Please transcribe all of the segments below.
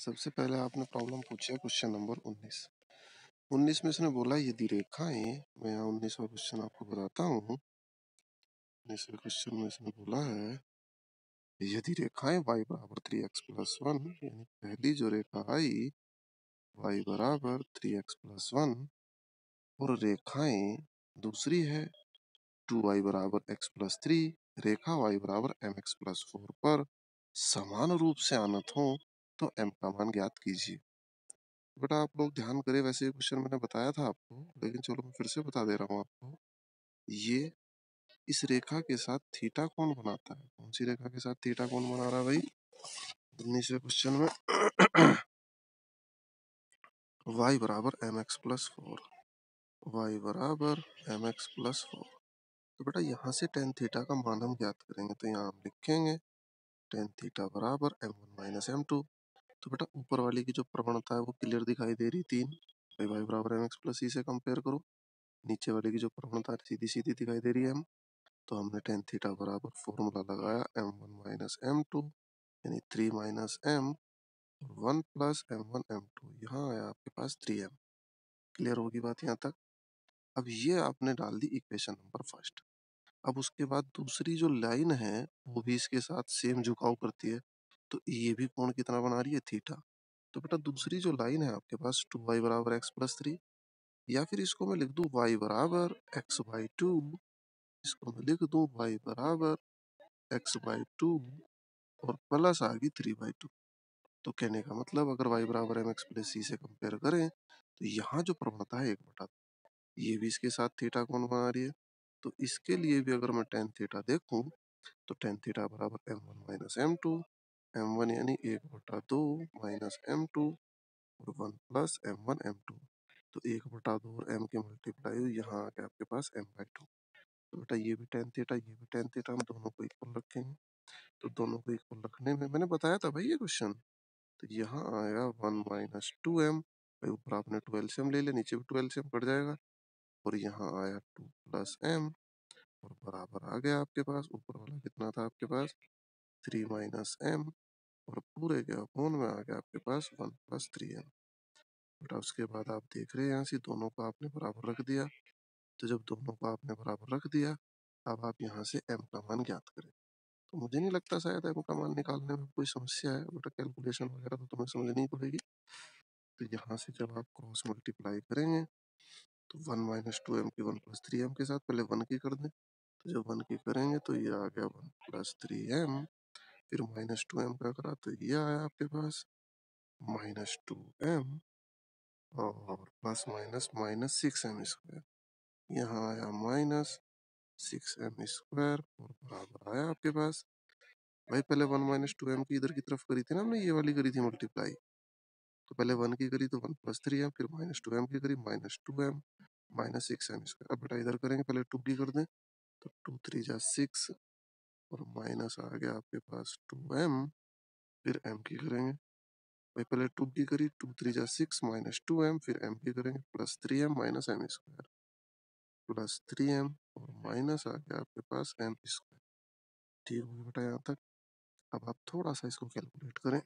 सबसे पहले आपने प्रॉब्लम पूछा क्वेश्चन नंबर 19 में इसने बोला यदि रेखाएं, मैं यहाँ 19वां क्वेश्चन आपको बताता हूँ। 19वें क्वेश्चन में इसने बोला है यदि रेखाएं y बराबर 3x+1, यानी पहली जो रेखा आई y बराबर 3x+1 और रेखाएं दूसरी है 2y बराबर x+3, रेखा y बराबर mx+4 पर समान रूप से आनत हो तो m का मान ज्ञात कीजिए। बेटा आप लोग ध्यान करें, वैसे ये क्वेश्चन मैंने बताया था आपको, लेकिन चलो मैं फिर से बता दे रहा हूँ आपको। ये इस रेखा के साथ थीटा कौन बनाता है? कौन सी रेखा के साथ थीटा कौन बना रहा है भाई? 19वें क्वेश्चन में y बराबर mx+4, y बराबर mx+4। तो बेटा यहाँ से टेन थीटा का मान हम ज्ञात करेंगे, तो यहाँ हम लिखेंगे टेन थीटा बराबर m1 - m2। तो बेटा ऊपर वाली की जो प्रवणता है वो क्लियर दिखाई दे रही 3, y बराबर mx+c से कंपेयर करो। नीचे वाले की जो प्रवणता सीधी सीधी दिखाई दे रही है m, तो हमने टेन थीटा बराबर फॉर्मूला लगाया m1 - m2 यानी 3 - m और 1 + m1 m2। यहाँ आया आपके पास 3m। क्लियर होगी बात यहाँ तक? अब ये आपने डाल दी इक्वेशन नंबर फर्स्ट। अब उसके बाद दूसरी जो लाइन है वो भी इसके साथ सेम झुकाव करती है, तो ये भी कोण कितना बना रही है? थीटा। तो बेटा दूसरी जो लाइन है आपके पास 2y बराबर x+3, या फिर इसको मैं लिख दूं y बराबर x/2, इसको मैं लिख दूं y बराबर x/2 और प्लस आ गई 3/2। तो कहने का मतलब अगर y बराबर mx+c से कंपेयर करें तो यहाँ जो प्रवणता है 1/2, ये भी इसके साथ थीटा कोण बना रही है। तो इसके लिए भी अगर मैं टेन थीटा देखूं तो टेन थीटा बराबर m1 - m2, m1 यानी 1/2 माइनस m2 और 1 + m1 m2। तो 1/2 और m की मल्टीप्लाई हुई, यहाँ आ गया आपके पास m/2। तो बेटा ये भी टेन थीटा, ये भी टेन थीटा, हम दोनों को इक्वल रखेंगे। तो दोनों को इक्वल रखने में मैंने बताया था भाई ये क्वेश्चन, तो यहाँ आएगा 1 - 2m। भाई ऊपर आपने 2 एलसीएम ले लिया, नीचे भी 2 एलसीएम कट जाएगा, और यहाँ आया 2 + m और बराबर आ गया आपके पास, ऊपर वाला कितना था आपके पास 3 - m और पूरे के अपोन में आ गया आपके पास 1 + 3m। बेटा उसके बाद आप देख रहे हैं यहाँ से दोनों को आपने बराबर रख दिया। तो जब दोनों को आपने बराबर रख दिया, अब आप यहाँ से m का मान ज्ञात करें। तो मुझे नहीं लगता शायद m का मान निकालने में कोई समस्या है बेटा, कैलकुलेशन वगैरह तो तुम्हें समझनी पड़ेगी। तो यहाँ से जब आप क्रॉस मल्टीप्लाई करेंगे तो 1 - 2m की 1 + 3m के साथ पहले 1 की कर दें, तो जब 1 की करेंगे तो ये आ गया 1 + 3m, फिर -2m का करा तो ये आया आपके पास -2m और प्लस माइनस -6m²। यहाँ आया -6m² और बराबर आया आपके पास, भाई पहले 1 - 2m की इधर की तरफ करी थी ना हमने, ये वाली करी थी मल्टीप्लाई। तो पहले 1 की करी तो 1 + 3m, फिर -2m की करी -2m -6m²। अब बेटा इधर करेंगे, पहले 2 की कर दें तो 2 × 3 = 6 और माइनस आ गया आपके पास 2m, फिर m की करेंगे। भाई पहले 2 की करी, 2 × 3 = 6 -2m, फिर m की करेंगे +3m -m² +3m और माइनस आ गया आपके पास m²। ठीक हो गया बेटा यहाँ तक? अब आप थोड़ा सा इसको कैलकुलेट करें।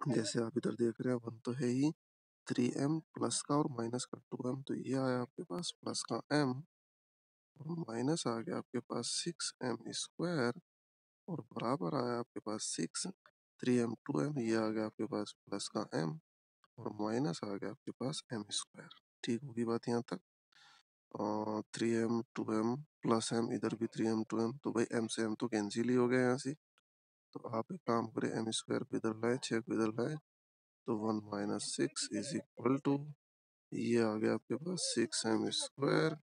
जैसे आप इधर देख रहे हैं 1 तो है ही, 3m प्लस का और माइनस का 2m, तो ये आया आपके पास प्लस का m और माइनस आ गया आपके पास 6m² और बराबर आया आपके पास 6, 3m 2m, ये आ गया आपके पास प्लस का m और माइनस आ गया आपके पास m²। ठीक होगी बात यहाँ तक? 3m 2m प्लस m, इधर भी 3m 2m, तो भाई m से m तो कैंसिल ही हो गया यहाँ से। तो आप एक काम करें, m² को इधर लाए, 6 को इधर लाए, तो 1 - 6 = ये आ गया आपके पास 6m²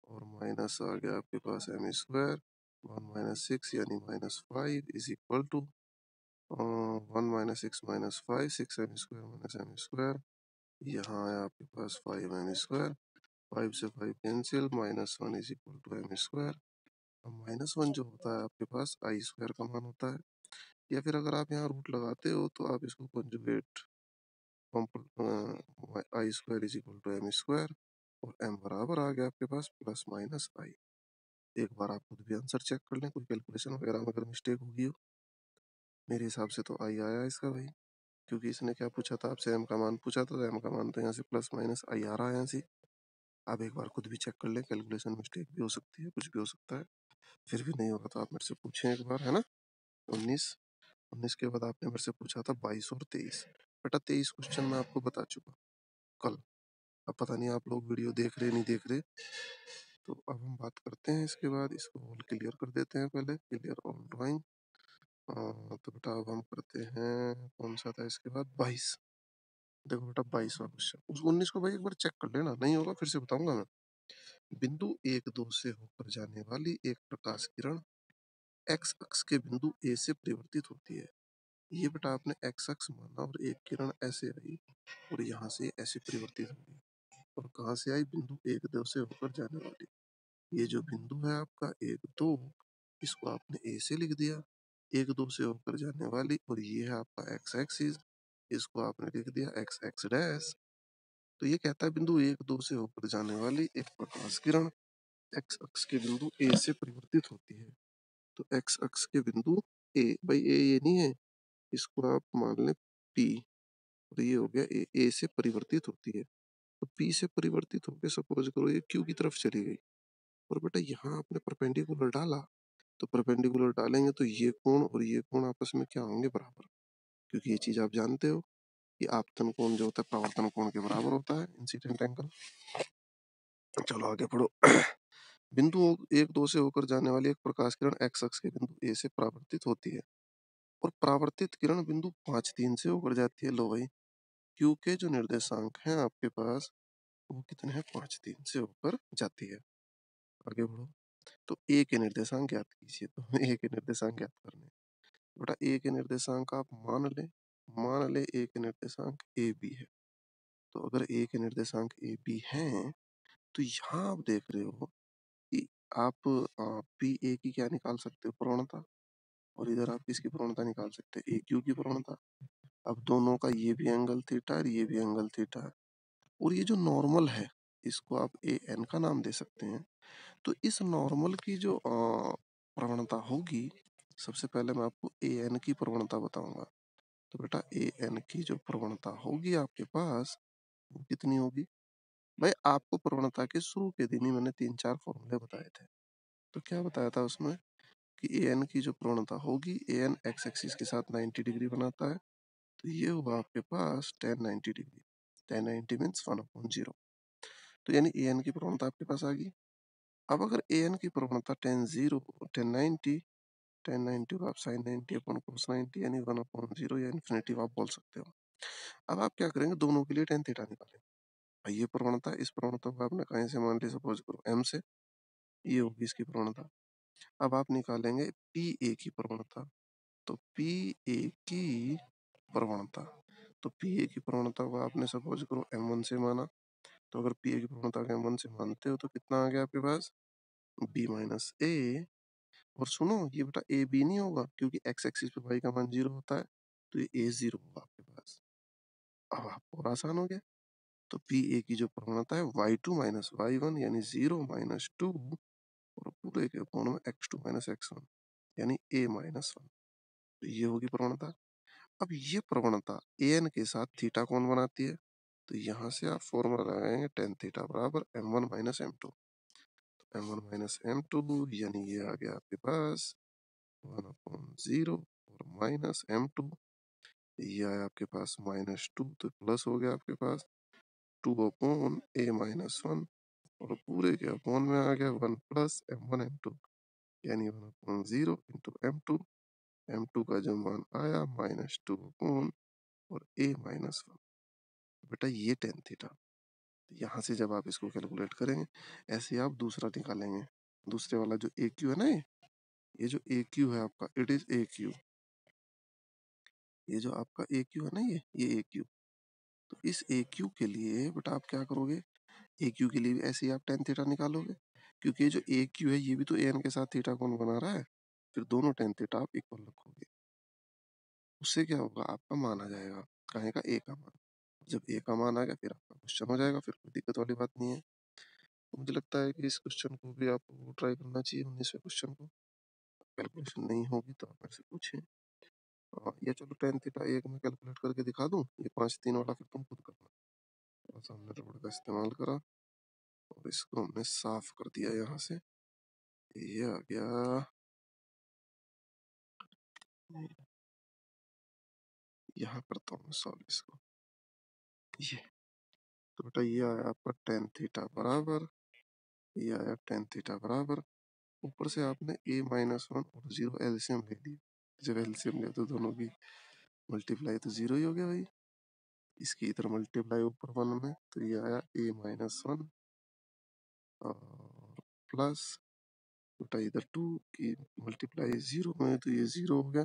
और माइनस आ गया आपके पास m²। 1 - 6 यानी -5 = 1 - 6 - 5, 6m² -m²। यहाँ आया आपके पास 5m², 5 से 5 कैंसिल, -1 = m²। अब -1 जो होता है आपके पास i² का मान होता है, या फिर अगर आप यहाँ रूट लगाते हो तो आप इसको कंजुगेट i² = m² और m बराबर आ गया आपके पास +- i। एक बार आप खुद भी आंसर चेक कर लें, कोई कैलकुलेशन वगैरह में अगर मिस्टेक होगी हो। मेरे हिसाब से तो आई आया इसका भाई, क्योंकि इसने क्या पूछा था आपसे, एम का मान पूछा था, तो एम का मान तो यहाँ से प्लस माइनस आई आ रहा है यहाँ से। आप एक बार खुद भी चेक कर लें, कैलकुलेशन मिस्टेक भी हो सकती है, कुछ भी हो सकता है। फिर भी नहीं होगा तो आप मेरे से पूछें एक बार, है ना। 19 के बाद आपने मेरे से पूछा था 22 और 23। बेटा 23 क्वेश्चन मैं आपको बता चुका कल। अब पता नहीं आप लोग वीडियो देख रहे नहीं देख रहे। तो अब हम बात करते हैं इसके बाद, इसको ऑल क्लियर कर देते हैं पहले, क्लियर ऑल ड्राइंग। तो बेटा अब हम करते हैं, कौन सा था इसके बाद, 22। देखो बेटा 22वां क्वेश्चन, उस 19 को भाई एक बार चेक कर लेना, नहीं होगा फिर से बताऊंगा मैं। बिंदु 1 2 से होकर जाने वाली एक प्रकाश किरण एक्स अक्ष के बिंदु ए से परिवर्तित होती है। ये बेटा आपने एक्स अक्ष माना और एक किरण ऐसे आई और यहाँ से ऐसे परिवर्तित होगी, और कहाँ से आई, बिंदु 1 2 से होकर जाने वाली। ये जो बिंदु है आपका 1 2, इसको आपने ए से लिख दिया, 1 2 से होकर जाने वाली, और ये है आपका एक्स एक्सिस, इसको आपने लिख दिया एक्स एक्स डैश। तो ये कहता है बिंदु 1 2 से होकर जाने वाली एक प्रकाश किरण एक्स अक्ष के बिंदु ए से परिवर्तित होती है। तो एक्स अक्ष के बिंदु ए, भाई ए ये नहीं है, इसको आप मान लें पी, और ये हो गया ए से परिवर्तित होती है। तो पी से परिवर्तित होकर सपोज करो ये क्यू की तरफ चली गई, और बेटा यहाँ आपने परपेंडिकुलर डाला, तो परपेंडिकुलर डालेंगे तो ये कोण और ये कोण आपस में क्या होंगे, बराबर। क्योंकि ये चीज आप जानते हो कि आपतन कोण जो होता है परावर्तन कोण के बराबर होता है, इंसिडेंट एंगल। चलो आगे पढ़ो। बिंदु 1 2 से होकर जाने वाली एक प्रकाश किरण एक्स अक्ष के बिंदु ए से परावर्तित होती है, और परावर्तित किरण बिंदु 5 3 से होकर जाती है। लो भाई, क्यू के जो निर्देशांक हैं आपके पास वो कितने हैं, 5 3 से होकर जाती है। आगे बढ़ो। तो ए के निर्देशांक ज्ञात कीजिए, तो हमें ए के निर्देशांक ज्ञात करने। बेटा ए के निर्देशांक आप मान ले ए के निर्देशांक ए बी है। तो अगर ए के निर्देशांक ए बी हैं, तो यहाँ आप देख रहे हो कि आप पी ए की क्या निकाल सकते हो, प्रवणता, और इधर आप किसकी प्रवणता निकाल सकते हैं, ए क्यू की प्रवणता। अब दोनों का ये भी एंगल थीटा और ये भी एंगल थीटा है, और ये जो नॉर्मल है इसको आप ए एन का नाम दे सकते हैं। तो इस नॉर्मल की जो प्रवणता होगी, सबसे पहले मैं आपको ए एन की प्रवणता बताऊंगा। तो बेटा ए एन की जो प्रवणता होगी आपके पास वो कितनी होगी, भाई आपको प्रवणता के शुरू के दिन ही मैंने 3 4 फॉर्मूले बताए थे। तो क्या बताया था उसमें कि ए एन की जो प्रवणता होगी, ए एन एक्स एक्सिस के साथ 90 डिग्री बनाता है, तो ये हुआ आपके पास 10 90 डिग्री। 10 90 मीन्स 1/0। तो यानी ए एन की प्रवणता आपके पास आ गई। अब अगर ए एन की प्रवणता 10 को आप साइन 90 अपॉन कोस 90 यानी 1/0 या इन्फिनिटी आप बोल सकते हो। अब आप क्या करेंगे, दोनों के लिए टेन थीटा निकालेंगे। भाई ये प्रवणता, इस प्रवणता को आपने कहीं से मान ली, सपोज करो एम से, ये होगी इसकी प्रवणता। अब आप निकालेंगे पी ए की प्रवणता। तो पी ए की प्रवणता, तो पी ए की प्रवणता को आपने सपोज करो M1 से माना। तो अगर पी ए की प्रवणता को M1 से मानते हो तो कितना आ गया आपके पास, बी माइनस ए। और सुनो ये बेटा ए बी नहीं होगा, क्योंकि एक्स एक्सिस पे वाई का मान 0 होता है, तो ये ए 0 होगा आपके पास। अब आपको और आसान हो गया। तो पी ए की जो प्रवणता है y2 माइनस y1 यानी 0 - 2, और पूरे के कोण में x2 माइनस x1 यानी a माइनस 1। तो ये होगी प्रवणता। अब ये प्रवणता ए एन के साथ थीटा कोण बनाती है, तो यहाँ से आप फॉर्मूला लगाएंगे टेन थीटा बराबर m1 माइनस m2। तो m1 माइनस m2 यानी ये आ गया आपके पास 1/0 और माइनस m2, ये आया आपके पास -2, तो प्लस हो गया आपके पास 2/a-1, और पूरे के अपॉन में आ गया 1 प्लस m1 m2 यानी 1/0 इंटू m2 का जो मान आया -2 और a-1। बेटा ये टेन थीटा, यहाँ से जब आप इसको कैलकुलेट करेंगे, ऐसे आप दूसरा निकालेंगे। दूसरे वाला जो ए क्यू है ना, ये जो ए क्यू है आपका, इट इज ए क्यू। ये जो आपका ए क्यू है ना, ये ए क्यू। तो इस ए क्यू के लिए बेटा आप क्या करोगे, ए क्यू के लिए भी ऐसे ही आप टेन थीटा निकालोगे, क्योंकि ये जो ए क्यू है ये भी तो ए एन के साथ थीटा कोण बना रहा है। फिर दोनों टेन थीटा आप इक्वल रखोगे, उससे क्या होगा, आपका मान आ जाएगा, कहे का ए का मान। जब ए का मान आ गया फिर आपका क्वेश्चन हो जाएगा, फिर कोई दिक्कत वाली बात नहीं है। तो मुझे लगता है कि इस क्वेश्चन को भी आपको ट्राई करना चाहिए, 19वें क्वेश्चन को। कैलकुलेशन नहीं होगी तो आप मेरे से पूछें। ये चलो टेन थीटा एक में कैलकुलेट करके दिखा दूं, ये 5 3 वाला फिर तुम खुद करना। बस हमने रबड़ का इस्तेमाल करा और इसको हमने साफ कर दिया यहाँ से, ये आ गया, यहाँ करता हूँ सॉल्व इसको। ये तो बेटा ये आया आपका टेन थीटा बराबर, ये आया टेन थीटा बराबर, ऊपर से आपने a माइनस वन और 0 एलसीएम ले लिया। जब एलसीएम लिया तो दोनों की मल्टीप्लाई तो 0 ही हो गया भाई। इसकी इधर मल्टीप्लाई ऊपर वन में तो ये आया a माइनस वन और प्लस बेटा इधर 2 की मल्टीप्लाई 0 में तो ये 0 हो गया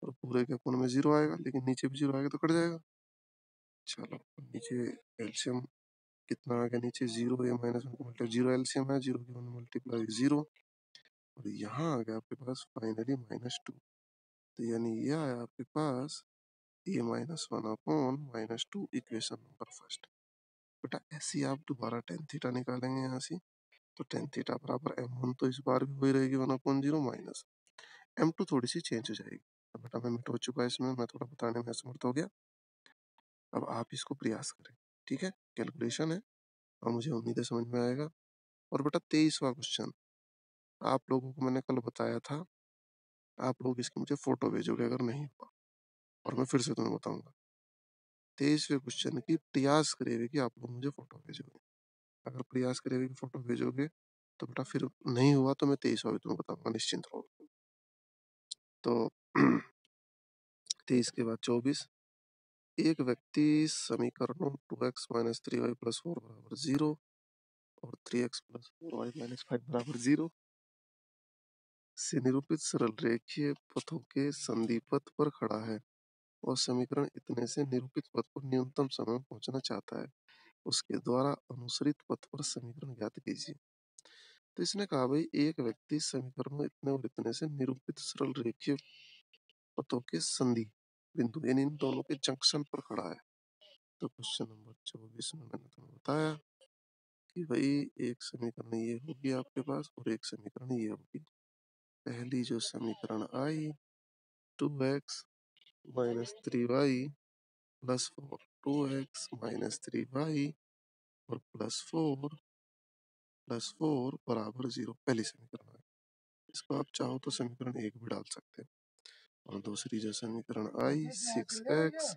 और पूरे के कोण में 0 आएगा, लेकिन नीचे भी 0 आएगा तो कट जाएगा। चलो नीचे एलसीएम कितना आ गया, नीचे 0 a minus one multiply 0 LCM है, 0 की वन मल्टीप्लाई 0 और यहाँ आ गया आपके पास फाइनली -2। तो यानी ये आया आपके पास a minus one upon -2 equation number first. बेटा ऐसे ही आप दोबारा टेन थीटा निकालेंगे यहाँ से, तो टेन थीटा बराबर m1 तो इस बार भी वही रहेगी 1/0 माइनस m2 थोड़ी सी चेंज हो जाएगी। अब बेटा मैं मिट हो चुका है इसमें, मैं थोड़ा बताने में असमर्थ हो गया। अब आप इसको प्रयास करें, ठीक है, कैलकुलेशन है और मुझे उम्मीद है समझ में आएगा। और बेटा 23वां क्वेश्चन आप लोगों को मैंने कल बताया था, आप लोग इसकी मुझे फोटो भेजोगे अगर नहीं हुआ, और मैं फिर से तुम्हें बताऊंगा। 23वें क्वेश्चन की प्रयास करेंगे कि आप लोग मुझे फोटो भेजोगे, अगर प्रयास करेंगे कि फोटो भेजोगे तो बेटा फिर नहीं हुआ तो मैं 23वां भी तुम्हें बताऊंगा, निश्चिंत रहो। तो 23 के बाद 24, एक व्यक्ति समीकरणों 2x माइनस 3y प्लस 4 बराबर 0 और 3x प्लस 4y माइनस 5 बराबर 0 से निरूपित सरल रेखीय पथों के संधि पथ पर खड़ा है और समीकरण इतने से निरूपित पथ पर न्यूनतम समय में पहुंचना चाहता है, उसके द्वारा अनुसरित पथ पर समीकरण ज्ञात कीजिए। तो इसने कहा भाई एक व्यक्ति समीकरणों इतने और इतने से निरूपित सरल रेखीय पथों के संधि बिंदु यानी इन दोनों के जंक्शन पर खड़ा है। तो क्वेश्चन नंबर 24 में मैंने तुम्हें बताया कि भाई एक समीकरण ये होगी आपके पास और एक समीकरण ये होगी। पहली जो समीकरण आई 2x minus 3y plus 4, 2x minus 3y और प्लस फोर बराबर 0, पहली समीकरण है। इसको आप चाहो तो समीकरण एक भी डाल सकते हैं। और दूसरी जो समीकरण आई 6x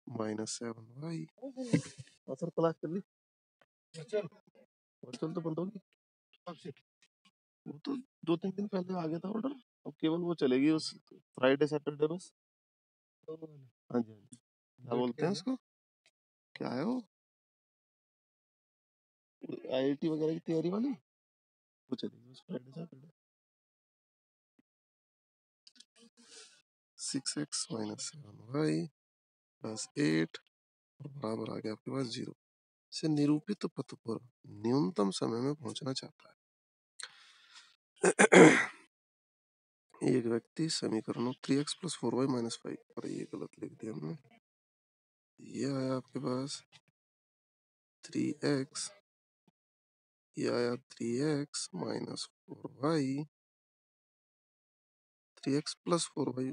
minus 7y, sir class कर ली, वर्चुअल तो बंद होगी, वो तो 2 3 दिन पहले आ गया था ऑर्डर, अब केवल वो चलेगी उस फ्राइडे सैटरडे बस। हाँ जी हाँ जी, क्या बोलते हैं उसको, क्या है वो, आईआईटी वगैरह की तैयारी वाली, वो चलेगी उस Friday Saturday. 6x minus 7y plus 8 और बराबर आ गया आपके पास 0 से निरूपित पथ पर न्यूनतम समय में पहुंचना चाहता है। एक व्यक्ति समीकरणों 3x प्लस 4y माइनस 5, और ये गलत लिख दिया हमने, ये आया आपके पास 3x, ये आया 3x minus 4y, 3x plus 4y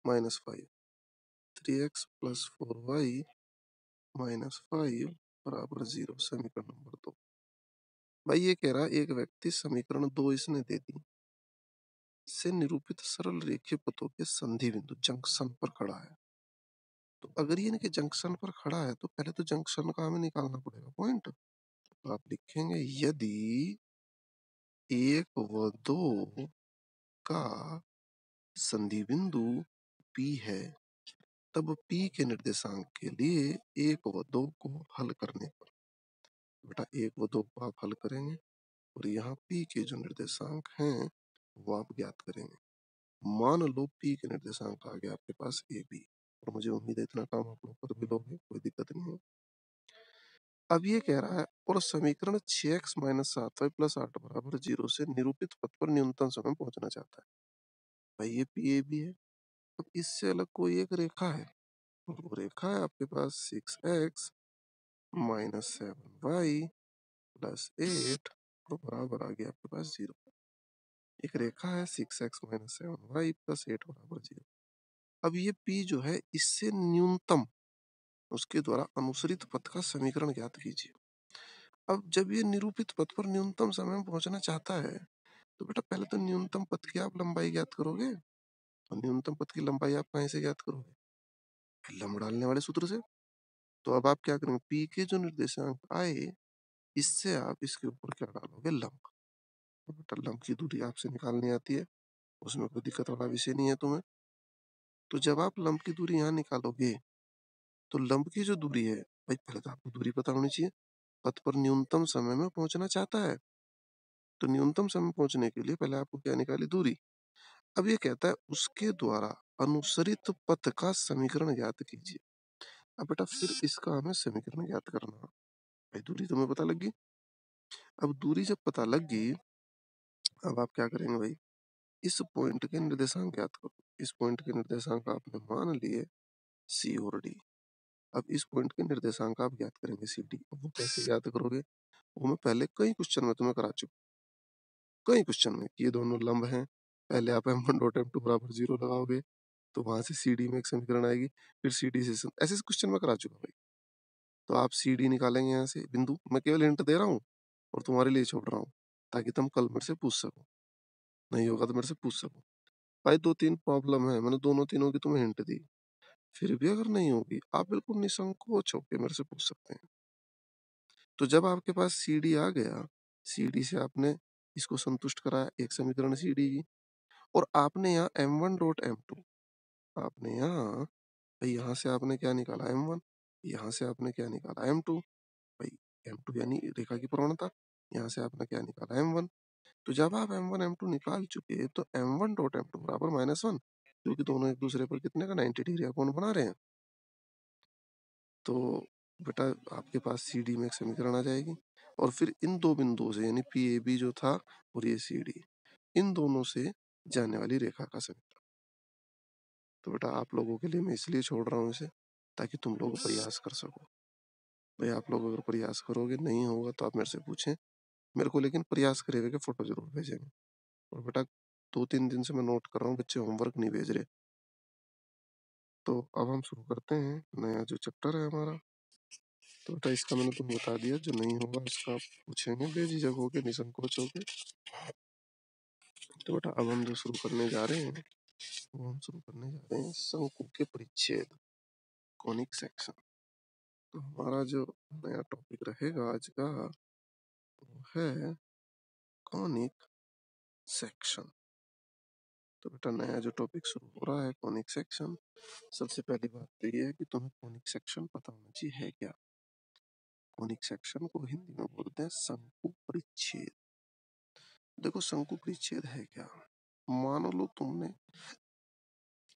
minus 5, 3x plus 4y minus 5 बराबर 0, समीकरण नंबर 2। भाई ये कह रहा एक व्यक्ति समीकरण 2 इसने दे दी से निरूपित सरल रेखीय पथों के संधि बिंदु जंक्शन पर खड़ा है। तो अगर ये इनके जंक्शन पर खड़ा है तो पहले तो जंक्शन का हमें निकालना पड़ेगा पॉइंट। तो आप लिखेंगे यदि 1 व 2 का संधि बिंदु P है तब P के निर्देशांक के लिए 1 व 2 को हल करने पर, बेटा 1 व 2 को आप हल करेंगे और यहाँ P के जो निर्देशांक हैं वो आप ज्ञात करेंगे। मान लो P के निर्देशांक आ गया आपके पास AB, और मुझे उम्मीद है इतना काम आप लोग कर भी लोगे, कोई दिक्कत नहीं है। अब ये कह रहा है और समीकरण 6x माइनस 7y प्लस 8 बराबर 0 से निरूपित पथ पर न्यूनतम समय पहुंचना चाहता है। भाई ये PAB है। अब इससे अलग कोई एक रेखा है और वो रेखा है आपके पास 6x माइनस 7y प्लस 8 और बराबर आ गया आपके पास 0। एक रेखा है 6x माइनस 7y प्लस 8 बराबर 0। अब ये P जो है इससे न्यूनतम उसके द्वारा अनुसरित पथ का समीकरण ज्ञात कीजिए। अब जब ये निरूपित पथ पर न्यूनतम समय में पहुंचना चाहता है तो बेटा पहले तो न्यूनतम पथ की आप लंबाई ज्ञात करोगे। और न्यूनतम पथ की लंबाई आप कहां से ज्ञात करोगे? लंब डालने वाले सूत्र से। तो अब आप क्या करेंगे, P के जो निर्देशांक आए इससे आप इसके ऊपर क्या डालोगे, लंब। तो बेटा लंब की दूरी आपसे निकालनी आती है, उसमें कोई दिक्कत वाला विषय नहीं है तुम्हें। तो जब आप लंब की दूरी यहाँ निकालोगे तो लंब की जो दूरी है भाई, पहले तो आपको दूरी पता होनी चाहिए। पथ पर न्यूनतम समय में पहुंचना चाहता है तो न्यूनतम समय पहुंचने के लिए पहले आपको क्या निकाली, दूरी। अब ये कहता है उसके द्वारा अनुसरित पथ का समीकरण ज्ञात कीजिए। अब बेटा फिर इसका हमें समीकरण ज्ञात करना है। भाई दूरी तुम्हें पता लग गई। अब दूरी जब पता लग गई, अब आप क्या करेंगे भाई, इस पॉइंट के निर्देशांक ज्ञात करो। इस पॉइंट के निर्देशांक आपने मान लिए सी और डी। अब इस पॉइंट के निर्देशांक आप ज्ञात करेंगे सी डी। अब वो कैसे ज्ञात करोगे, वो मैं पहले कई क्वेश्चन में तुम्हें करा चुका। कई क्वेश्चन में ये दोनों लंब हैं, पहले आप m1 डॉट m2 बराबर 0 लगाओगे तो वहां से सी डी में एक समीकरण आएगी, फिर सी डी से ऐसे क्वेश्चन में करा चुका भाई। तो आप सी डी निकालेंगे यहाँ से बिंदु, मैं केवल हिंट दे रहा हूँ और तुम्हारे लिए छोड़ रहा हूँ ताकि तुम कल मेरे से पूछ सको, नहीं होगा तो मेरे से पूछ सको। भाई दो तीन प्रॉब्लम है, मैंने दोनों तीनों की तुम्हें हिंट दी, फिर भी अगर नहीं होगी आप बिल्कुल निसंकोच होकर मेरे से पूछ सकते हैं। तो जब आपके पास सी डी आ गया, सी डी से आपने इसको संतुष्ट कराया, एक समीकरण सी डी की, और आपने यहाँ m1 डॉट m2, आपने यहाँ से आपने क्या निकाला m1, यहाँ से आपने क्या निकाला m2। भाई m2 यानी रेखा की प्रवणता, यहाँ से आपने क्या निकाला m1। तो जब आप m1 m2 निकाल चुके तो m1 डॉट m2 बराबर -1, क्योंकि दोनों एक दूसरे पर कितने का 90 डिग्री का कोण बना रहे हैं। तो बेटा आपके पास सी डी में एक समीकरण आ जाएगी, और फिर इन दो बिंदुओं से यानी पी ए बी जो था और ये सी डी, इन दोनों से जाने वाली रेखा का समीकरण। तो बेटा आप लोगों के लिए मैं इसलिए छोड़ रहा हूँ इसे ताकि तुम लोग प्रयास कर सको। भाई आप लोग अगर प्रयास करोगे, नहीं होगा तो आप मेरे से पूछें मेरे को, लेकिन प्रयास करे हुए के फोटो जरूर भेजेंगे। और बेटा 2-3 दिन से मैं नोट कर रहा हूँ बच्चे होमवर्क नहीं भेज रहे। तो अब हम शुरू करते हैं नया जो चैप्टर है हमारा। तो बेटा इसका मैंने तुम्हें बता दिया, जो नहीं होगा इसका आप पूछेंगे बेझिझक होके, निसंकोच होके। तो बेटा अब हम जो शुरू करने जा रहे हैं, वो हम शुरू करने जा रहे हैं शंकु के परिच्छेद, कॉनिक सेक्शन। तो हमारा जो नया टॉपिक रहेगा आज का वो है कॉनिक सेक्शन। तो बेटा नया जो टॉपिक शुरू हो रहा है कॉनिक सेक्शन, सबसे पहली बात तो ये है कि तुम्हें कॉनिक सेक्शन पता होना चाहिए है क्या। कॉनिक सेक्शन को हिंदी में बोलते हैं शंकु परिच्छेद। देखो शंकु परिच्छेद है क्या, मान लो तुमने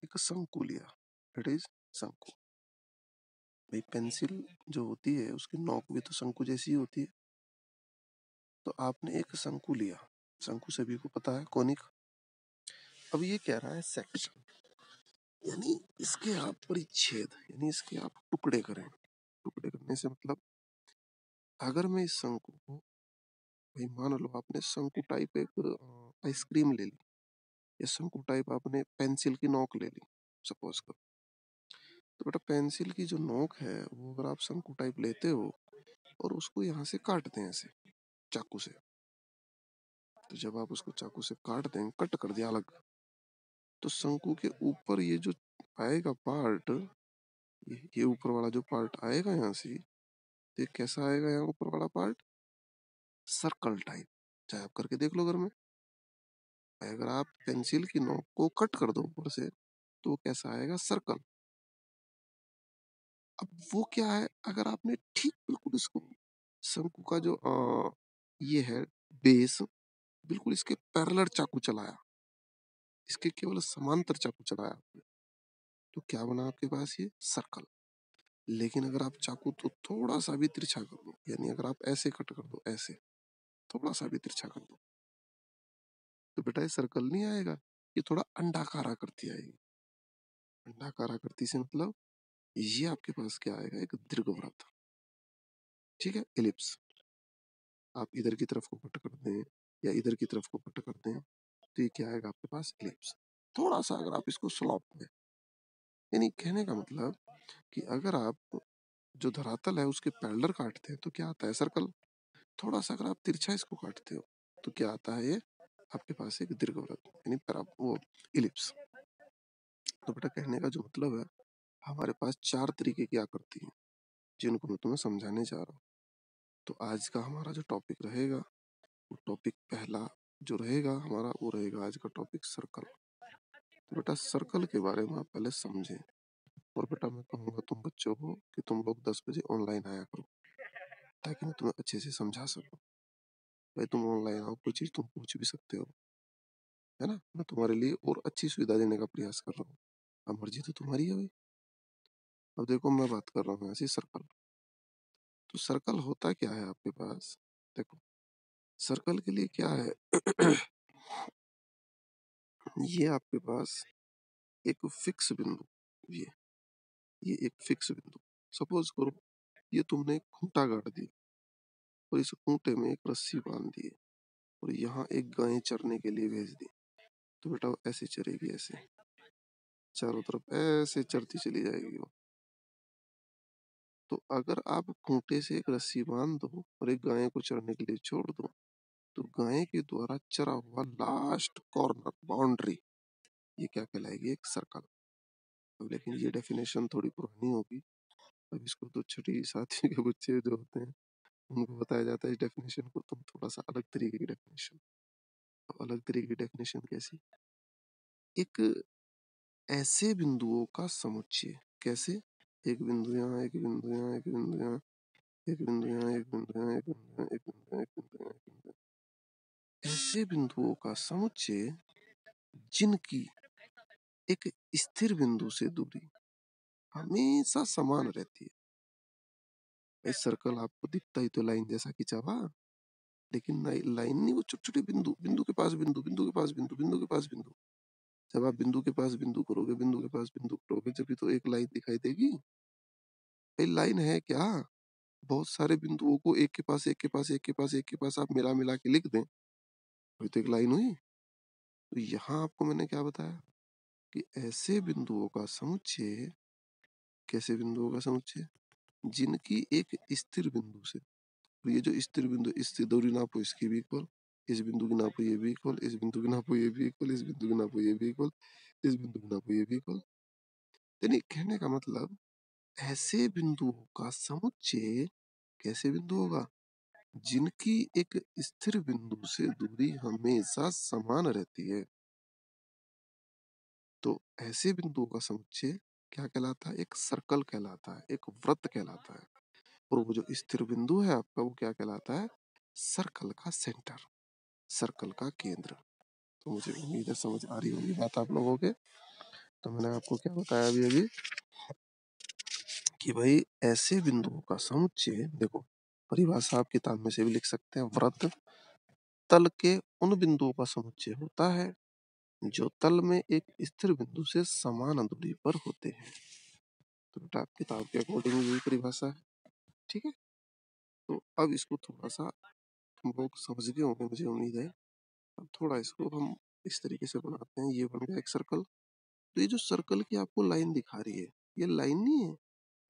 एक शंकु लिया, इट इज शंकु। भाई पेंसिल जो होती है उसकी नोक भी तो शंकु जैसी ही होती है। तो आपने एक शंकु लिया, शंकु सभी को पता है कॉनिक। अब ये कह रहा है सेक्शन, यानी इसके आप परिच्छेद यानी इसके आप टुकड़े करें। टुकड़े करने से मतलब अगर मैं इस शंकु को, भाई मान लो आपने शंकु टाइप एक आइसक्रीम ले ली, या शंकु टाइप आपने पेंसिल की नोक ले ली सपोज करो। तो बेटा पेंसिल की जो नोक है वो अगर आप शंकु टाइप लेते हो और उसको यहाँ से काटते हैं ऐसे चाकू से, तो जब आप उसको चाकू से काट दें, कट कर दिया अलग, तो शंकु के ऊपर ये जो आएगा पार्ट, ये ऊपर वाला जो पार्ट आएगा यहाँ से, तो ये कैसा आएगा यहाँ ऊपर वाला पार्ट, सर्कल टाइप। चाहे आप करके देख लो घर में, अगर आप पेंसिल की नोक को कट कर दो ऊपर से तो कैसा आएगा, सर्कल। अब वो क्या है, अगर आपने ठीक बिल्कुल इसको शंकु का जो ये है बेस, बिल्कुल इसके पैरेलल चाकू चलाया, इसके केवल समांतर चाकू चलाया आपने, तो क्या बना आपके पास, ये सर्कल। लेकिन अगर आप चाकू तो थोड़ा सा भी तिरछा कर दो, यानी अगर आप ऐसे कट कर दो, ऐसे थोड़ा सा भी तिरछा कर दो, तो बेटा ये सर्कल नहीं आएगा, ये थोड़ा अंडाकार आकृति आएगी। अंडाकार आकृति से मतलब ये आपके पास क्या आएगा, एक दीर्घवृत्त। ठीक है, एलिप्स। आप इधर की तरफ को कट कर दें या इधर की तरफ को कट कर दें तो ये क्या आएगा आपके पास, एलिप्स। थोड़ा सा अगर आप इसको स्लॉप में यानी कहने का मतलब कि अगर आप जो धरातल है उसके पैरेलल काटते हैं तो क्या आता है? सर्कल। थोड़ा सा अगर आप तिरछा इसको काटते हो तो क्या आता है? ये आपके पास एक दीर्घवृत्त यानी वो इलिप्स। तो बेटा कहने का जो मतलब है, हमारे पास 4 तरीके की आकृति हैं जिनको मैं तुम्हें समझाने जा रहा हूँ। तो आज का हमारा जो टॉपिक रहेगा, वो टॉपिक पहला जो रहेगा हमारा, वो रहेगा आज का टॉपिक सर्कल। तो बेटा सर्कल के बारे में आप पहले समझें। और बेटा मैं कहूँगा तुम बच्चों को कि तुम लोग 10 बजे ऑनलाइन आया करो, ताकि मैं तुम्हें अच्छे से समझा सकूं। भाई तुम ऑनलाइन आओ, कोई चीज़ तुम पूछ भी सकते हो, है ना? मैं तुम्हारे लिए और अच्छी सुविधा देने का प्रयास कर रहा हूँ। अब मर्जी तो तुम्हारी है भाई। अब देखो मैं बात कर रहा हूँ ऐसे सर्कल। तो सर्कल होता क्या है आपके पास? देखो सर्कल के लिए क्या है ये आपके पास एक फिक्स बिंदु, ये एक फिक्स बिंदु। सपोज करो ये तुमने एक खूंटा गाड़ दिया और इस खूंटे में एक रस्सी बांध दी और यहाँ एक गाय चरने के लिए भेज दी। तो बेटा वो ऐसे चरेगी, ऐसे चारों तरफ ऐसे चरती चली जाएगी वो। तो अगर आप खूंटे से एक रस्सी बांध दो और एक गाय को चरने के लिए छोड़ दो, तो गाय के द्वारा चरा हुआ लास्ट कॉर्नर बाउंड्री, ये क्या कहलाएगी? एक सर्कल। अब लेकिन ये डेफिनेशन थोड़ी पुरानी होगी, अब इसको तो छठी सातवीं के बच्चे जो होते हैं उनको बताया जाता है इस डेफिनेशन को। तुम थोड़ा सा अलग तरीके की डेफिनेशन। अलग तरीके की डेफिनेशन कैसी? एक ऐसे बिंदुओं का समुच्चय। कैसे? एक बिंदु यहाँ, एक बिंदु यहाँ, एक बिंदु यहाँ, एक बिंदु यहाँ, एक बिंदु यहाँ, एक बिंदु यहाँ, एक बिंदु यहाँ, एक बिंदु यहाँ, एक बिंदु यहाँ। ऐसे बिंदुओं का समुच्चय जिनकी एक स्थिर बिंदु से दूरी हमेशा समान रहती है। भाई सर्कल आपको दिखता ही तो लाइन जैसा खिंचा हुआ, लेकिन लाइन नहीं, वो छोटे छोटे बिंदु, बिंदु के पास बिंदु, बिंदु के पास बिंदु, बिंदु के पास बिंदु। जब आप बिंदु के पास बिंदु करोगे, बिंदु के पास बिंदु करोगे, जब भी तो एक लाइन दिखाई देगी। भाई लाइन है क्या? बहुत सारे बिंदुओं को एक के पास एक के पास एक के पास एक के पास आप मिला मिला के लिख दें, वही तो एक लाइन हुई। तो यहाँ आपको मैंने क्या बताया कि ऐसे बिंदुओं का समुच्चय, कैसे बिंदुओं का समुच्चय? जिनकी एक स्थिर बिंदु से, ये जो स्थिर बिंदु, इससे दूरी नापो इसकी भी इक्वल, इस बिंदु की नापो ये भी इक्वल, इस बिंदु की नापो ये भी इक्वल, इस बिंदु की नापो ये भी इक्वल, इस बिंदु की नापो ये भी इक्वल। यानी कहने का मतलब ऐसे बिंदुओं का समुच्चय, कैसे बिंदु होगा? जिनकी एक स्थिर बिंदु से दूरी हमेशा समान रहती है। तो ऐसे बिंदुओं का समुच्चय क्या कहलाता है? एक सर्कल कहलाता है, एक वृत्त कहलाता है। और वो जो स्थिर बिंदु है आपका, वो क्या कहलाता है? सर्कल का सेंटर, सर्कल का केंद्र। तो मुझे उम्मीद है समझ आ रही होगी बात आप लोगों के। तो मैंने आपको क्या बताया अभी अभी कि भाई ऐसे बिंदुओं का समुच्चय, देखो परिभाषा आप किताब में से भी लिख सकते हैं। वृत्त तल के उन बिंदुओं का समुच्चय होता है जो तल में एक स्थिर बिंदु से समान दूरी पर होते हैं। तो बेटा आप किताब के अकॉर्डिंग यही परिभाषा है, ठीक है? तो अब इसको थोड़ा सा तुम लोग समझ गए होंगे, मुझे उम्मीद है। अब थोड़ा इसको हम इस तरीके से बनाते हैं। ये बन गया एक सर्कल। तो ये जो सर्कल की आपको लाइन दिखा रही है, ये लाइन नहीं है,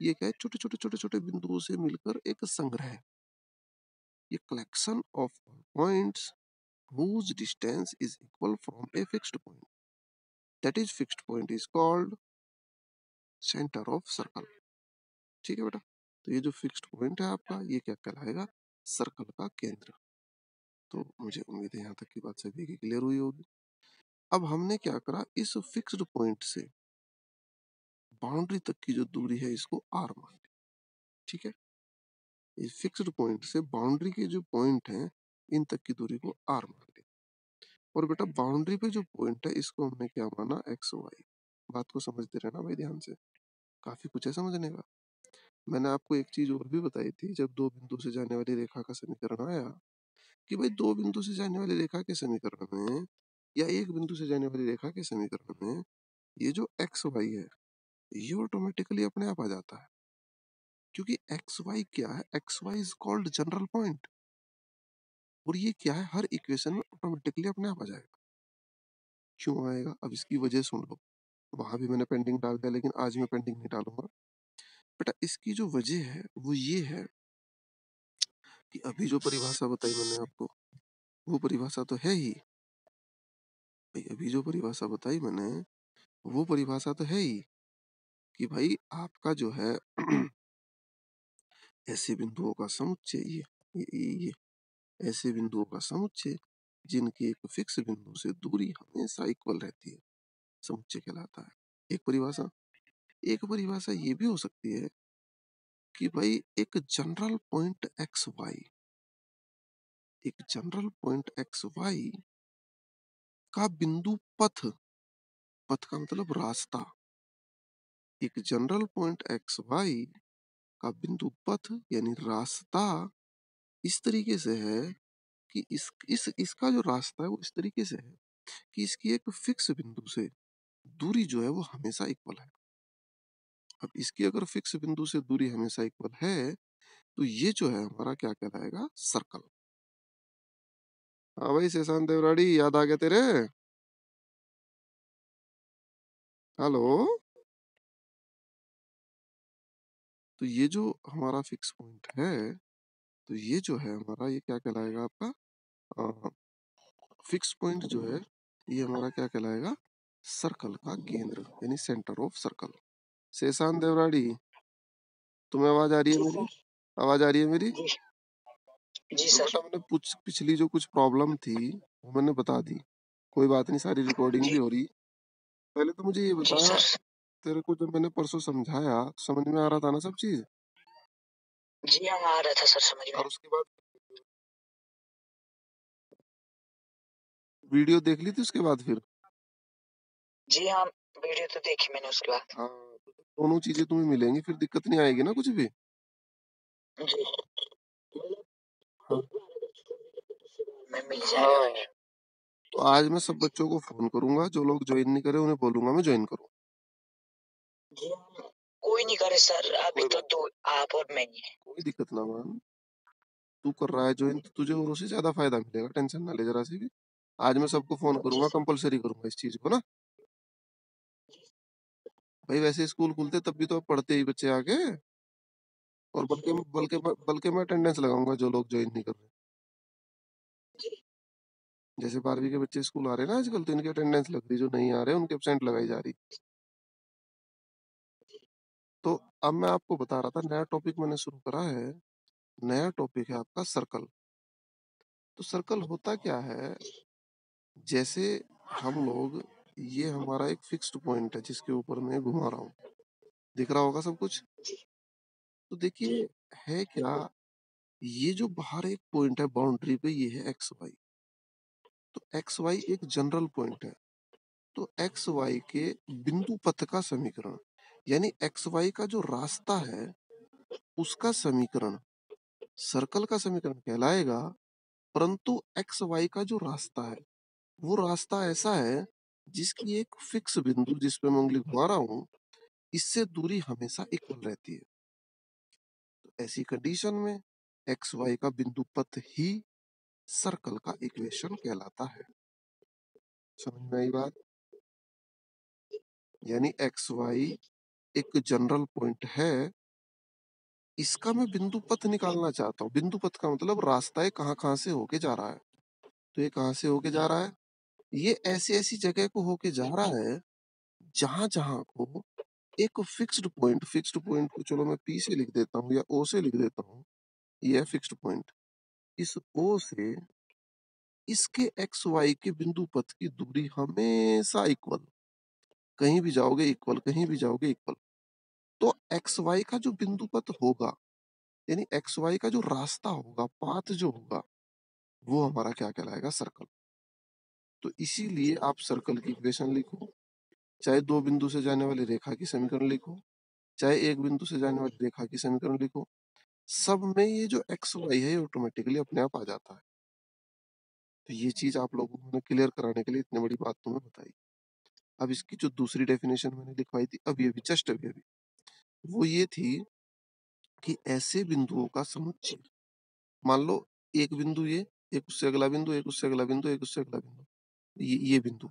ये क्या है? छोटे छोटे छोटे छोटे बिंदुओं से मिलकर एक संग्रह है। ये collection of points whose distance is equal from a fixed point. That is fixed point is called center of circle. ठीक है बेटा? तो ये जो फिक्स्ड पॉइंट है आपका, ये क्या कहलाएगा? सर्कल का केंद्र। तो मुझे उम्मीद है यहाँ तक की बात सभी की क्लियर हुई होगी। अब हमने क्या करा, इस फिक्स्ड पॉइंट से बाउंड्री तक की जो दूरी है इसको आर मान ली, ठीक है? इस फिक्स्ड पॉइंट से बाउंड्री के जो पॉइंट हैं इन तक की दूरी को आर मान ली। और बेटा बाउंड्री पे जो पॉइंट है इसको हमने क्या माना? X y. बात को समझते रहना भाई ध्यान से, काफी कुछ है समझने का। मैंने आपको एक चीज और भी बताई थी, जब दो बिंदु से जाने वाली रेखा का समीकरण आया, कि भाई दो बिंदु से जाने वाली रेखा के समीकरण में या एक बिंदु से जाने वाली रेखा के समीकरण में ये जो एक्स वाई है ये ऑटोमेटिकली अपने आप आ जाता है। क्योंकि एक्स वाई क्या है? X y is called general point. और ये क्या है? हर इक्वेशन में ऑटोमेटिकली अपने आप आ जाएगा। क्यों आएगा? अब इसकी वजह सुन लो। वहां भी मैंने पेंडिंग डाल दिया, लेकिन आज मैं पेंडिंग नहीं डालूंगा बेटा। इसकी जो वजह है वो ये है कि अभी जो परिभाषा बताई मैंने आपको, वो परिभाषा तो है ही भाई। अभी जो परिभाषा बताई मैंने, वो परिभाषा तो है ही कि भाई आपका जो है ऐसे बिंदुओं का समुच्चय, ये ऐसे बिंदुओं का समुच्चय जिनकी एक फिक्स बिंदु से दूरी हमेशा इक्वल रहती है, समुच्चय कहलाता है। एक परिभाषा। एक परिभाषा ये भी हो सकती है कि भाई एक जनरल पॉइंट एक्स वाई, एक जनरल पॉइंट एक्स वाई का बिंदु पथ, पथ का मतलब रास्ता, एक जनरल पॉइंट एक्स वाई का बिंदु पथ यानी रास्ता इस तरीके से है कि इसका जो रास्ता है वो इस तरीके से है कि इसकी एक फिक्स बिंदु से दूरी जो है वो हमेशा इक्वल है। अब इसकी अगर फिक्स बिंदु से दूरी हमेशा इक्वल है तो ये जो है हमारा क्या कहलाएगा, सर्कल। हाँ भाई शेषांत देवराड़ी, याद आ गया तेरे? हेलो। तो ये जो हमारा फिक्स पॉइंट है, तो ये जो है हमारा, ये क्या कहलाएगा आपका फिक्स पॉइंट जो है, ये हमारा क्या कहलाएगा, सर्कल का केंद्र यानी सेंटर ऑफ सर्कल। शेषांत देवराड़ी, तुम्हें आवाज आ रही है मेरी? आवाज आ रही है मेरी? जी तो सर। बेटा मैंने पिछली जो कुछ प्रॉब्लम थी वो मैंने बता दी, कोई बात नहीं, सारी रिकॉर्डिंग भी हो रही। पहले तो मुझे ये बता, तेरे को जब मैंने परसों समझाया तो समझ में आ रहा था ना सब चीज? जी हाँ, आ रहा था सर समझ में। और उसके बाद वीडियो देख ली थी उसके बाद फिर? जी हाँ, वीडियो तो देखी मैंने उसके बाद। हाँ, तो दोनों चीजें तुम्हें मिलेंगी, फिर दिक्कत नहीं आएगी ना कुछ भी। जी हाँ, मैं मिल जाएगा। हाँ, तो आज मैं सब बच्चों को फोन करूंगा, जो लोग ज्वाइन नहीं करे उन्हें बोलूंगा मैं ज्वाइन करूँ। जी हाँ, कोई नहीं करे सर, अभी तो दो आप और मैं ही है। कोई दिक्कत ना मान, तू कर रहा है ज्वाइन तो तुझे और उससे ज्यादा फायदा मिलेगा, टेंशन ना ले जरा सी भी। आज मैं सबको फोन करूंगा, कंपलसरी करूंगा इस चीज को ना भाई। वैसे स्कूल खुलते तब भी तो पढ़ते ही बच्चे आके, और बल्कि बल्कि बल्कि मैं अटेंडेंस लगाऊंगा जो लोग ज्वाइन नहीं कर रहे। जैसे 12वीं के बच्चे स्कूल आ रहे हैं ना आजकल, तो इनकी अटेंडेंस लग रही, जो नहीं आ रहे उनके एब्सेंट लगाई जा रही। तो अब मैं आपको बता रहा था, नया टॉपिक मैंने शुरू करा है। नया टॉपिक है आपका सर्कल। तो सर्कल होता क्या है, जैसे हम लोग, ये हमारा एक फिक्स्ड पॉइंट है जिसके ऊपर मैं घुमा रहा हूँ, दिख रहा होगा सब कुछ। तो देखिए है क्या, ये जो बाहर एक पॉइंट है बाउंड्री पे, ये है एक्स वाई। तो एक्स वाई एक जनरल पॉइंट है। तो एक्स वाई के बिंदु पथ का समीकरण यानी एक्स वाई का जो रास्ता है उसका समीकरण सर्कल का समीकरण कहलाएगा। परंतु एक्स वाई का जो रास्ता है वो रास्ता ऐसा है जिसकी एक फिक्स बिंदु, जिस पे मैं उंगली घुमा रहा हूं, इससे दूरी हमेशा इक्वल रहती है। तो ऐसी कंडीशन में एक्स वाई का बिंदु पथ ही सर्कल का इक्वेशन कहलाता है। समझ में आई बात? यानी एक्स वाई एक जनरल पॉइंट है, इसका मैं बिंदु पथ निकालना चाहता हूँ। बिंदु पथ का मतलब रास्ता है कहाँ कहाँ से होके जा रहा है। तो ये कहाँ से होके जा रहा है, ये ऐसी ऐसी जगह को होके जा रहा है जहां जहां को एक फिक्स्ड पॉइंट को चलो मैं पी से लिख देता हूँ या ओ से लिख देता हूँ, ये है फिक्स्ड पॉइंट। इस ओ से इसके एक्स वाई के बिंदु पथ की दूरी हमेशा इक्वल, कहीं भी जाओगे इक्वल, कहीं भी जाओगे इक्वल। तो एक्स वाई का जो बिंदु पथ होगा यानी एक्स वाई का जो रास्ता होगा, पाथ जो होगा, वो हमारा क्या कहलाएगा, सर्कल। तो इसीलिए आप सर्कल की इक्वेशन लिखो, चाहे दो बिंदु से जाने वाली रेखा की समीकरण लिखो, चाहे एक बिंदु से जाने वाली रेखा की समीकरण लिखो, सब में ये जो एक्स वाई है ऑटोमेटिकली अपने आप आ जाता है। तो ये चीज आप लोगों को मैंने क्लियर कराने के लिए इतनी बड़ी बात तुम्हें बताई। अब इसकी जो दूसरी डेफिनेशन मैंने लिखवाई थी अभी अभी जस्ट अभी अभी, वो ये थी कि ऐसे बिंदुओं का समुच्चय, मान लो एक बिंदु ये, एक उससे अगला बिंदु, एक उससे अगला बिंदु, एक उससे अगला बिंदु, ये बिंदु,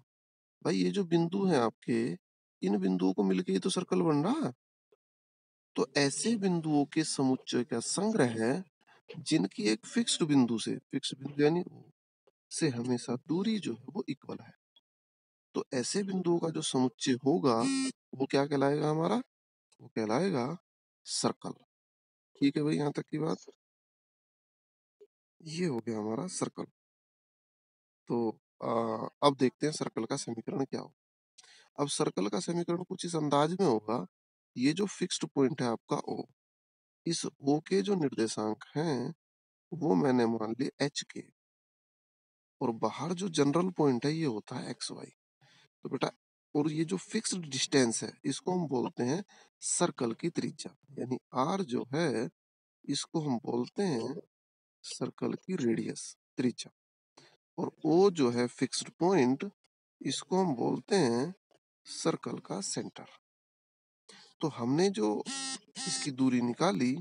भाई ये जो बिंदु है आपके, इन बिंदुओं को मिलके ही तो सर्कल बन रहा है। तो ऐसे बिंदुओं के समुच्चय का संग्रह है जिनकी एक फिक्स्ड बिंदु यानी से हमेशा दूरी जो है वो इक्वल है। तो ऐसे बिंदुओं का जो समुच्चय होगा वो क्या कहलाएगा हमारा? वो कहलाएगा सर्कल। ठीक है भाई, यहां तक की बात। ये हो गया हमारा सर्कल। तो अब देखते हैं सर्कल का समीकरण क्या हो। अब सर्कल का समीकरण कुछ इस अंदाज में होगा। ये जो फिक्स्ड पॉइंट है आपका ओ, इस ओ के जो निर्देशांक हैं वो मैंने मान लिए एच के, और बाहर जो जनरल पॉइंट है ये होता है एक्स वाई। तो बेटा, और ये जो फिक्स्ड डिस्टेंस है इसको हम बोलते हैं सर्कल की त्रिज्या, यानी आर जो है इसको हम बोलते हैं सर्कल की रेडियस, त्रिज्या। और ओ जो है फिक्स्ड पॉइंट, इसको हम बोलते हैं सर्कल का सेंटर। तो हमने जो इसकी दूरी निकाली,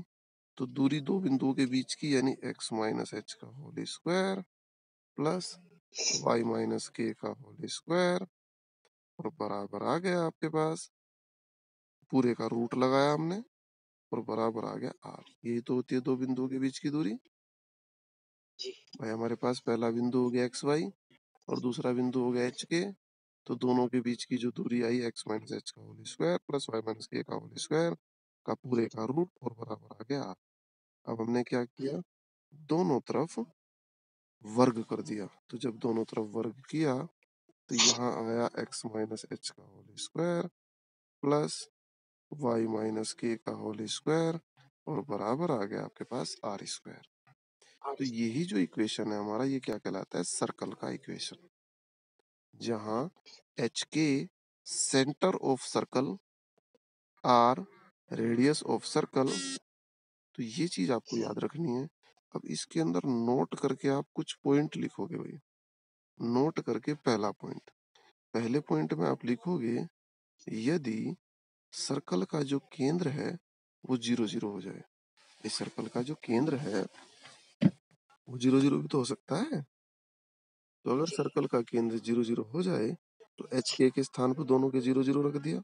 तो दूरी दो बिंदुओं के बीच की यानी x माइनस एच का whole square plus y minus k का होल स्क्वायर, और बराबर आ गया आपके पास, पूरे का रूट लगाया हमने और बराबर आ गया r। यही तो होती है दो बिंदुओं के बीच की दूरी। भाई हमारे पास पहला बिंदु हो गया एक्स वाई और दूसरा बिंदु हो गया एच के। तो दोनों के बीच की जो दूरी आई एक्स माइनस एच का whole square plus y minus k का होल स्क्वायर का पूरे का रूट और बराबर आ गया r। अब हमने क्या किया, दोनों तरफ वर्ग कर दिया। तो जब दोनों तरफ वर्ग किया तो यहाँ आया x माइनस एच का whole square plus y minus k का होल स्क्वायर और बराबर आ गया आपके पास आर स्क्वायर। तो यही जो इक्वेशन है हमारा, ये क्या कहलाता है? सर्कल का इक्वेशन, जहां h k center of circle, r radius of circle. तो ये चीज आपको याद रखनी है। अब इसके अंदर नोट करके आप कुछ पॉइंट लिखोगे भाई। नोट करके पहला पॉइंट, पहले पॉइंट में आप लिखोगे यदि सर्कल का जो केंद्र है वो 0 0 हो जाए। इस सर्कल का जो केंद्र है वो 0 0 भी तो हो सकता है। तो अगर सर्कल का केंद्र 0 0 हो जाए तो एच के स्थान पर दोनों के 0 0 रख दिया,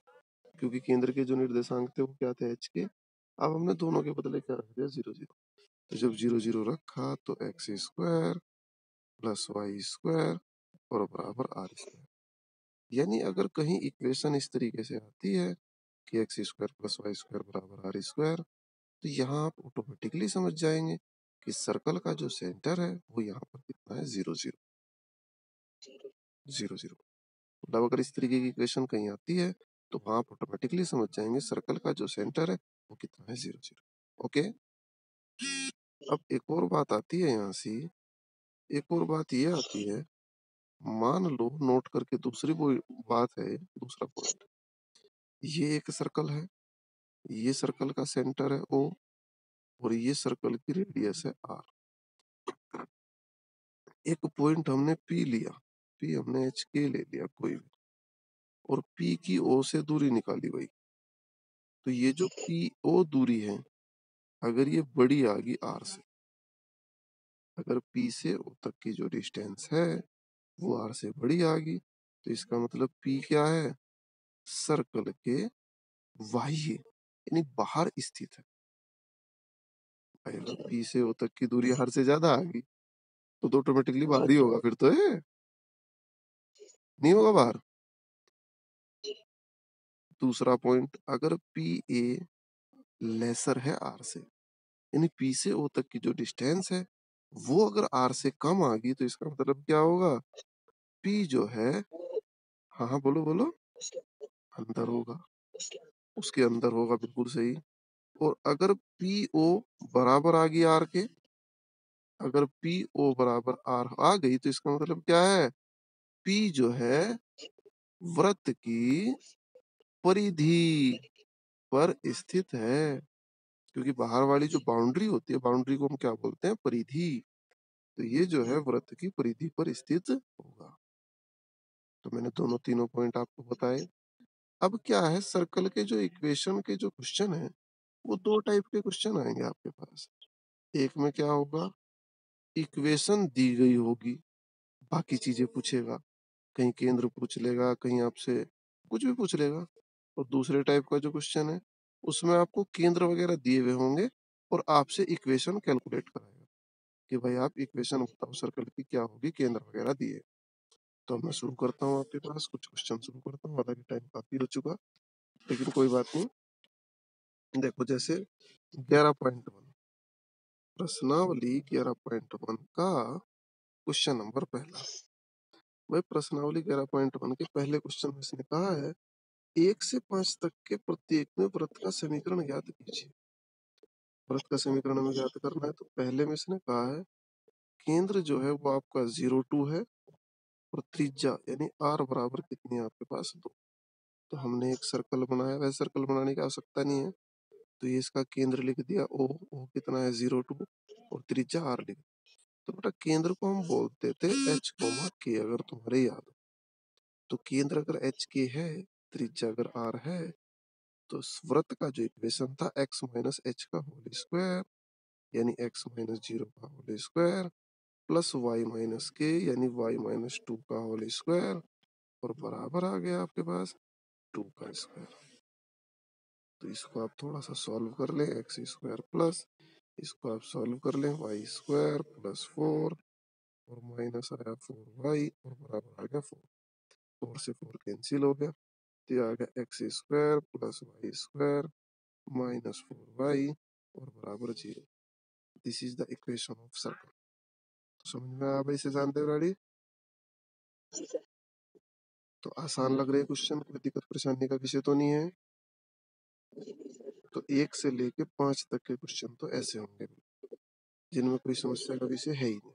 क्योंकि केंद्र के जो निर्देशांक थे वो क्या थे? एच के। अब हमने दोनों के बदले क्या रख दिया? 0 0। तो जब 0 0 रखा तो x square plus y square और बराबर आर स्क्वायर। यानी अगर कहीं इक्वेशन इस तरीके से आती है कि x square plus y square बराबर आर स्क्वायर, तो यहाँ आप ऑटोमेटिकली समझ जाएंगे कि सर्कल का जो सेंटर है वो यहाँ पर कितना है? 0 0 0 0। मतलब अगर इस तरीके की इक्वेशन कहीं आती है तो वहां आप ऑटोमेटिकली समझ जाएंगे सर्कल का जो सेंटर है वो कितना है? 0 0। ओके। अब एक और बात आती है यहाँ से, एक और बात ये आती है, मान लो, नोट करके दूसरी बात है, दूसरा पॉइंट, ये एक सर्कल है, ये सर्कल का सेंटर है ओ, और ये सर्कल की रेडियस है आर। एक पॉइंट हमने पी लिया, पी हमने एच के ले लिया कोई भी, और पी की ओ से दूरी निकाली भाई। तो ये जो पी ओ दूरी है, अगर ये बड़ी आ गई आर से, अगर पी से ओ तक की जो डिस्टेंस है वो आर से बड़ी आ गई, तो इसका मतलब पी क्या है? सर्कल के बाह्य यानी बाहर स्थित है। भाई अगर पी से ओ तक की दूरी आर से ज्यादा आ गई तो ऑटोमेटिकली बाहर ही होगा फिर तो, है नहीं होगा बाहर। दूसरा पॉइंट, अगर पी ए लेसर है आर से, यानी पी से ओ तक की जो डिस्टेंस है वो अगर आर से कम आ गई, तो इसका मतलब क्या होगा? पी जो है, हाँ हाँ बोलो बोलो, अंदर होगा, उसके अंदर होगा, बिल्कुल सही। और अगर पी ओ बराबर आ गई आर के, अगर पी ओ बराबर आर आ गई तो इसका मतलब क्या है? पी जो है वृत्त की परिधि पर स्थित है, क्योंकि बाहर वाली जो बाउंड्री होती है, बाउंड्री को हम क्या बोलते हैं? परिधि। तो ये जो है वृत्त की परिधि पर स्थित होगा। तो मैंने दोनों तीनों पॉइंट आपको बताए। अब क्या है, सर्कल के जो इक्वेशन के जो क्वेश्चन है वो दो टाइप के क्वेश्चन आएंगे आपके पास। एक में क्या होगा, इक्वेशन दी गई होगी, बाकी चीजें पूछेगा, कहीं केंद्र पूछ लेगा, कहीं आपसे कुछ भी पूछ लेगा। और दूसरे टाइप का जो क्वेश्चन है उसमें आपको केंद्र वगैरह दिए हुए होंगे और आपसे इक्वेशन कैलकुलेट कराएगा कि भाई आप इक्वेशन बताओ सर्कल की क्या होगी, केंद्र वगैरह दिए। तो मैं शुरू करता हूँ, आपके पास कुछ क्वेश्चन शुरू करता हूँ, हालांकि टाइम काफी हो चुका, लेकिन कोई बात नहीं। देखो जैसे 11.1 प्रश्नावली 11.1 का क्वेश्चन नंबर पहला। भाई प्रश्नावली 11.1 के पहले क्वेश्चन में इसने कहा है 1 से 5 तक के प्रत्येक में वृत्त का समीकरण ज्ञात कीजिए। वृत्त का समीकरण में ज्ञात करना है तो पहले में इसने कहा है केंद्र जो है वो आपका 0 2 है और त्रिज्या यानी आर बराबर कितनी है आपके पास 2। तो हमने एक सर्कल बनाया, वैसे सर्कल बनाने की आवश्यकता नहीं है, तो ये इसका केंद्र लिख दिया ओ। ओ कितना है 0 2 और त्रिज्या आर लिख। तो बेटा केंद्र को हम बोलते थे एच कोमा के, अगर तुम्हारे याद हो। तो केंद्र अगर एच के है, त्रिज्या अगर आर है, तो इस वृत्त का जो इक्वेशन था एक्स माइनस एच का होल स्क्वायर यानी एक्स माइनस 0 का whole square plus y minus k यानी वाई माइनस 2 का होल स्क्वायर और बराबर आ गया आपके पास 2 का स्क्वायर। तो इसको आप थोड़ा सा सॉल्व कर लें, एक्स स्क्वायर प्लस इसको आप सॉल्व कर लें वाई स्क्वायर प्लस 4 और माइनस आया 4y और बराबर आ गया 4। 4 से 4 कैंसिल हो गया, तो ये आ गया x square plus y square minus 4y और बराबर 0। This is the equation of circle. तो समझ में आया भाई सिद्धांत देवराड़ी? तो आसान लग रहे क्वेश्चन, कोई दिक्कत परेशानी का विषय तो नहीं है। तो 1 से लेके 5 तक के क्वेश्चन तो ऐसे होंगे जिनमें कोई समस्या का विषय है ही नहीं।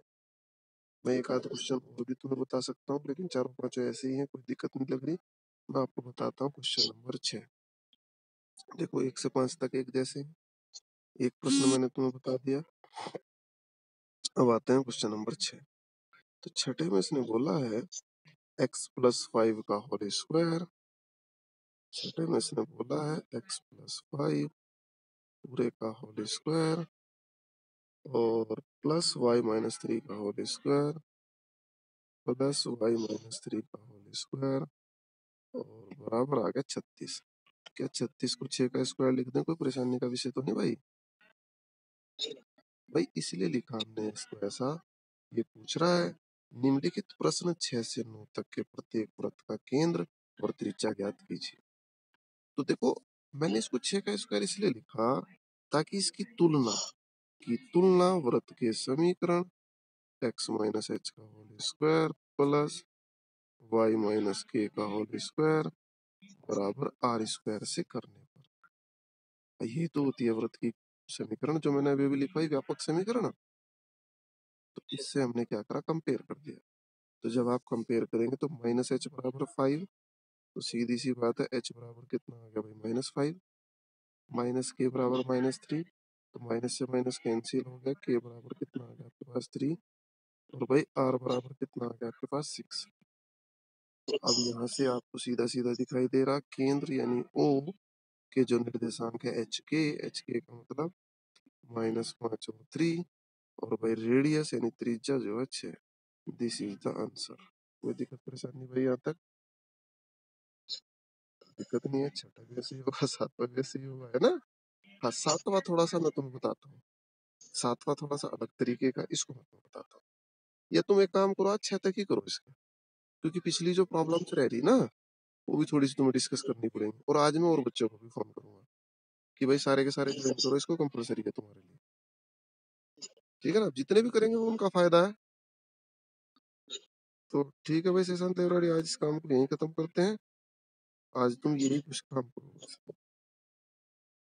मैं एक आध क्वेश्चन और भी तुम्हें बता सकता हूँ, लेकिन चारों पांचों ऐसे ही हैं, कोई दिक्कत नहीं लग रही। मैं आपको बताता हूँ क्वेश्चन नंबर 6। देखो 1 से 5 तक एक जैसे हैं। एक प्रश्न मैंने तुम्हें बता दिया। अब आते हैं क्वेश्चन नंबर 6। तो छठे में इसने बोला है x प्लस 5 का होल स्क्वायर। छठे में इसने बोला है x प्लस 5 पूरे का होल स्क्वायर और प्लस वाई माइनस 3 का whole square plus y minus 3 का होल स्क्वायर और बराबर आ गया 36। क्या 36 को 6 का स्क्वायर लिख दें? कोई परेशानी का विषय तो नहीं भाई? भाई इसलिए लिखा हमने इसको ऐसा, ये पूछ रहा है निम्नलिखित प्रश्न 6 से 9 तक के प्रत्येक वृत्त का केंद्र और त्रिज्या ज्ञात कीजिए। तो देखो मैंने इसको 6 का स्क्वायर इसलिए लिखा ताकि इसकी तुलना वृत्त के समीकरण x माइनस एच का whole square plus y minus k का होल स्क्वायर बराबर आर स्क्वायर से करने पर। ये तो होती है वृत्त की समीकरण, जो मैंने अभी अभी लिखा है व्यापक समीकरण। तो इससे हमने क्या करा, कंपेयर कर दिया। तो जब आप कंपेयर करेंगे तो माइनस एच बराबर 5, तो सीधी सी बात है एच बराबर कितना आ गया भाई -5, माइनस के बराबर -3, तो माइनस से माइनस कैंसिल हो गया, के बराबर कितना आ गया आपके पास 3 और भाई आर बराबर कितना आ गया आपके पास 6। अब यहाँ से आपको सीधा सीधा दिखाई दे रहा केंद्र यानी ओ के जो निर्देशांक है एच के का मतलब -5 और 3 और भाई रेडियस यानी त्रिज्या जो है 6। This is the answer. कोई दिक्कत परेशानी भाई यहाँ तक? दिक्कत नहीं है, छठा भी ऐसे ही होगा, सातवां भी ऐसे ही होगा, है ना? हाँ सातवां थोड़ा सा मैं तुम्हें बताता हूँ, सातवां थोड़ा सा अलग तरीके का, इसको मैं तुम्हें बताता हूँ। या तुम एक काम करो आज 6 तक ही करो इसका, क्योंकि पिछली जो प्रॉब्लम्स रह रही ना वो भी थोड़ी सी तुम्हें डिस्कस करनी पड़ेगी। और आज मैं और बच्चों को भी फोन करूंगा कि भाई सारे के सारे ज्वाइन करो इसको, कंपलसरी है तुम्हारे लिए। ठीक है ना? जितने भी करेंगे वो उनका फायदा है। तो ठीक है भाई, सेशन देवराड़ी आज इस काम को यहीं खत्म करते हैं। आज तुम यही कुछ काम करो।